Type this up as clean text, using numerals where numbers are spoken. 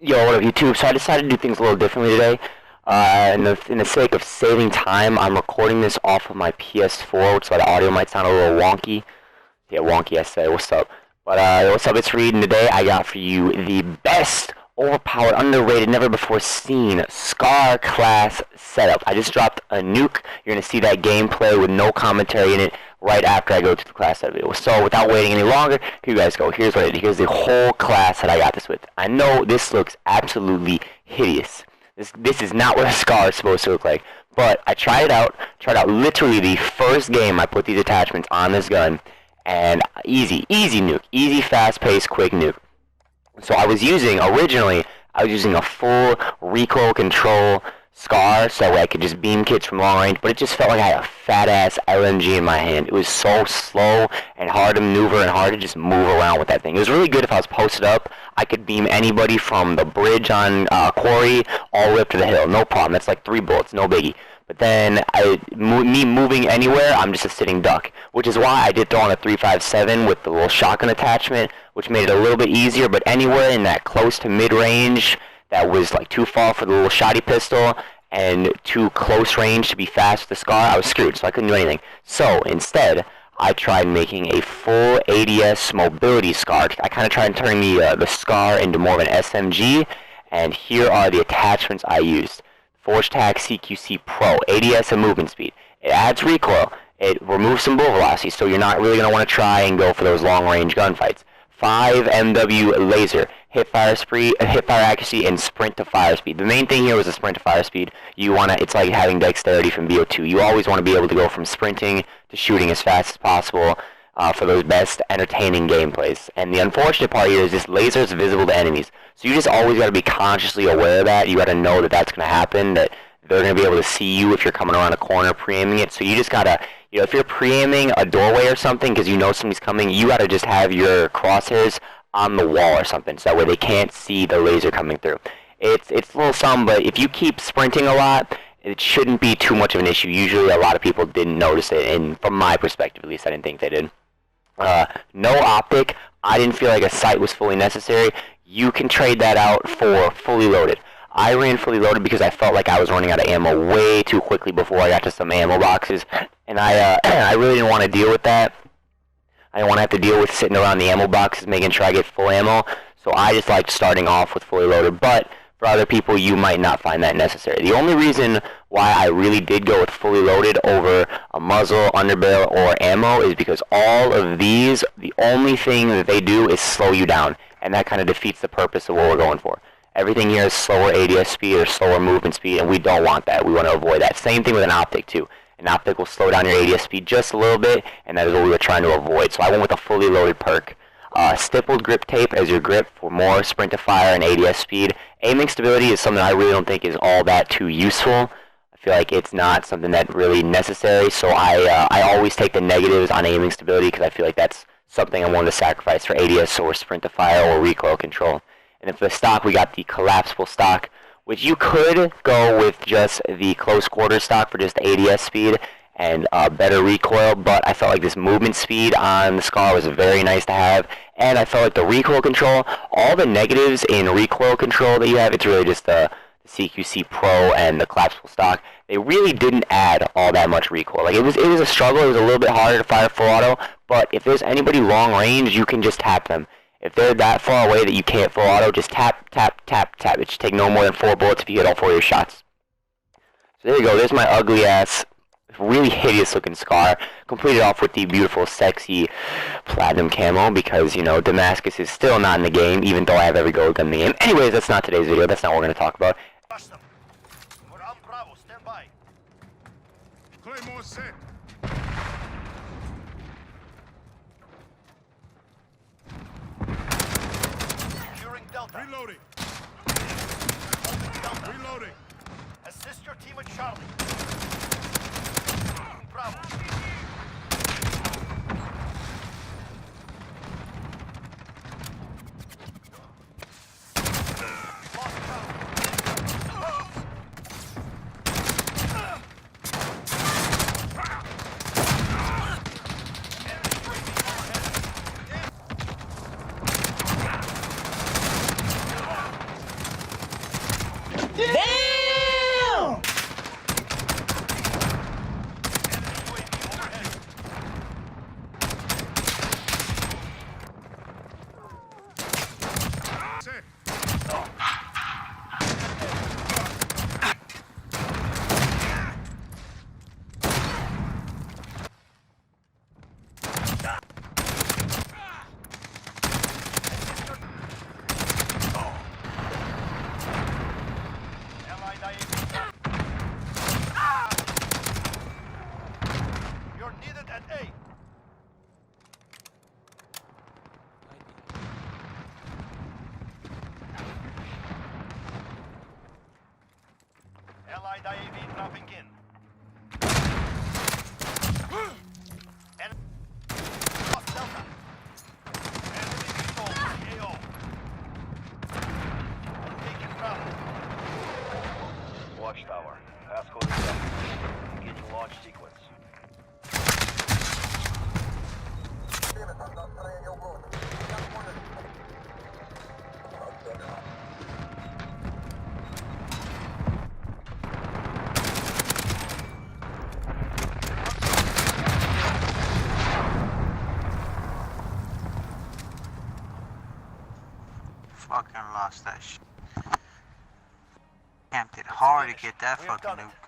Yo, what up, YouTube? So I decided to do things a little differently today. In the sake of saving time, I'm recording this off of my PS4, which is why the audio might sound a little wonky. Yeah, wonky, I say. What's up? But what's up? It's Reed, and today I got for you the best, overpowered, underrated, never before seen Scar class setup. I just dropped a nuke. You're gonna see that gameplay with no commentary in it right after I go to the class setup video. So without waiting any longer, here you guys go. Here's what it is. Here's the whole class that I got this with. I know this looks absolutely hideous. This is not what a Scar is supposed to look like. But I tried it out. Tried out literally the first game I put these attachments on this gun. And easy nuke. Easy, fast-paced, quick nuke. So originally, I was using a full recoil control Scar, so I could just beam kids from long range, but it just felt like I had a fat-ass LMG in my hand. It was so slow and hard to maneuver and hard to just move around with that thing. It was really good if I was posted up. I could beam anybody from the bridge on Quarry all the way up to the hill. No problem. That's like 3 bullets, no biggie. But then, me moving anywhere, I'm just a sitting duck. Which is why I did throw on a 3.57 with the little shotgun attachment, which made it a little bit easier, but anywhere in that close to mid-range that was like too far for the little shotty pistol and too close range to be fast with the Scar, I was screwed, so I couldn't do anything. So, instead, I tried making a full ADS mobility Scar. I kind of tried turning the Scar into more of an SMG, and here are the attachments I used. Forge Tac CQC Pro, ADS and movement speed. It adds recoil. It removes some bullet velocity, so you're not really going to want to try and go for those long-range gunfights. 5 MW laser, hip fire accuracy, and sprint to fire speed. The main thing here was the sprint to fire speed. It's like having dexterity from BO2. You always want to be able to go from sprinting to shooting as fast as possible for those best entertaining gameplays. And the unfortunate part here is this laser is visible to enemies. So you just always got to be consciously aware of that. You got to know that that's going to happen, that they're going to be able to see you if you're coming around a corner pre-aiming it. So you just got to, if you're pre-aiming a doorway or something because you know somebody's coming, you got to just have your crosshairs on the wall or something so that way they can't see the laser coming through. It's a little something, but if you keep sprinting a lot, it shouldn't be too much of an issue. Usually a lot of people didn't notice it, and from my perspective at least, I didn't think they did. No optic. I didn't feel like a sight was fully necessary. You can trade that out for fully loaded. I ran fully loaded because I felt like I was running out of ammo way too quickly before I got to some ammo boxes, and I really didn't want to deal with that. I didn't want to have to deal with sitting around the ammo boxes making sure I get full ammo, so I just liked starting off with fully loaded, but for other people, you might not find that necessary. The only reason why I really did go with fully loaded over a muzzle, underbarrel, or ammo is because all of these, the only thing that they do is slow you down, and that kind of defeats the purpose of what we're going for. Everything here is slower ADS speed or slower movement speed, and we don't want that. We want to avoid that. Same thing with an optic, too. An optic will slow down your ADS speed just a little bit, and that is what we were trying to avoid. So I went with a fully loaded perk. Stippled grip tape as your grip for more sprint to fire and ADS speed. Aiming stability is something I really don't think is all that too useful. I feel like it's not something that really necessary, so I always take the negatives on aiming stability because I feel like that's something I'm willing to sacrifice for ADS or sprint to fire or recoil control. And then for the stock, we got the collapsible stock, which you could go with just the close quarter stock for just the ADS speed and better recoil, but I felt like this movement speed on the Scar was very nice to have, and I felt like the recoil control, all the negatives in recoil control that you have, it's really just the CQC Pro and the collapsible stock. They really didn't add all that much recoil. Like it was a struggle. It was a little bit harder to fire full auto, but if there's anybody long range, you can just tap them. If they're that far away that you can't full auto, just tap, tap, tap, tap. It should take no more than 4 bullets if you hit all 4 of your shots. So there you go. There's my ugly ass, really hideous looking Scar. Completed off with the beautiful, sexy platinum camo because, Damascus is still not in the game, even though I have every gold gun in the game. Anyways, that's not today's video. That's not what we're going to talk about. Bravo, stand by. Claymore set. Securing Delta. Reloading. Holding Delta. Reloading. Assist your team at Charlie. Bravo. Allied IAV dropping in. Enemy lost Delta. Enemy control AO. Taking Bravo. Watchtower. Passcode is set. Beginning launch sequence. Fucking lost that shit. Camped it hard to get that fucking nuke.